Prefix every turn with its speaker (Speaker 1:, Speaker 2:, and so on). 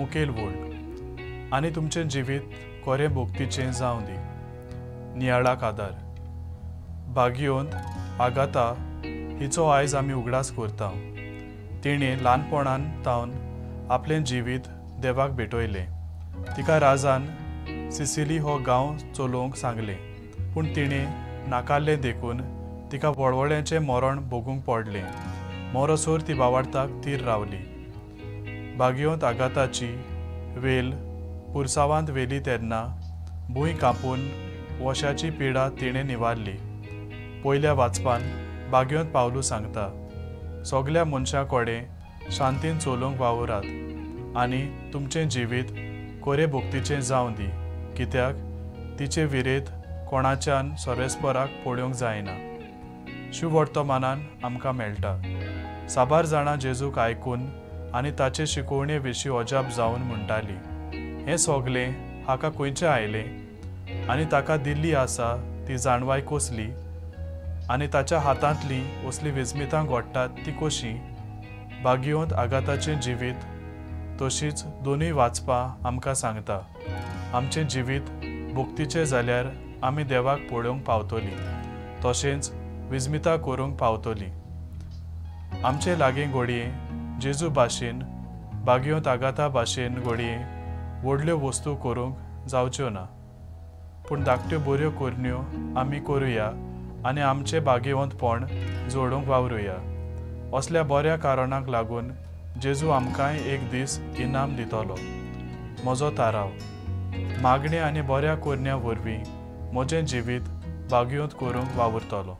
Speaker 1: मुखेल वोळ आनी तुमचें जिवीत कोरें भोगतीचें जावं दी। नियाळाक आदार। भागयोंत आगाथा हिचो आयज आमी उगडास करता। तिणें ल्हानपणान तावन आपलें जिवीत देवाक भेटयलें। तिका राजान सिसिली हो गांव चलोवंक सांगलें, पूण तिणें नाकारलें देखून तिका व्हडवळ्याचें मरण भोगूंक पडलें। मरसोर ती भावार्थाक तीर रावली। भागयोंत आगाथाची वेल पुरसावांत वेली तेन्ना भूंय कांपून वशाची पिडा तिणें निवारली। पयल्या वाचपान भागयोंत पावलू सांगता, सगल्या मनशां कडेन शांतीन चलोवंक वावुरात आनी तुमचें जिवीत कोरें भोगतीचें जावं दी, कित्याक तिचे विरेत कोणाच्यान सोरेस्पराक पळोवंक जायना। शुभ वर्तमानान आमकां मेळटा। साबार जाणां जेजूक आयकून आनी ताचे शिकोवणे विशीं अजाप जावन म्हणटालीं, हें सगलें हाका खंयचें आयलें आनी ताका दिल्ली आसा ती जाणवाय कसली आनी ताच्या हातांतलीं असलीं विस्मितां घडटात ती कशीं। भागयोंत आगाथाचें जिवीत तशींच दोनूय वाचपां आमकां सांगता, आमचें जिवीत भोगतीचें जाल्यार आमी देवाक पळोवंक पावतलीं, तशेंच विस्मितां करूंक पावतलीं। आमचे लागीं घडये जेजू भाशेन भागयोंत आगाथा भाशेन घडये व्हडल्यो वस्तू करूंक जावच्यो ना, पूण धाकट्यो बऱ्यो कोरन्यो आमी करुया आनी आमचें भाग्यवंतपण जोडूंक वावरुया। असल्या बऱ्या कारणांक लागून जेजू आमकांय एक दीस इनाम दितलो। म्हजो थाराव, मागणे आनी बऱ्या कोरन्या वरवीं म्हजें जिवीत भागयोंत करूंक वावुरतलो।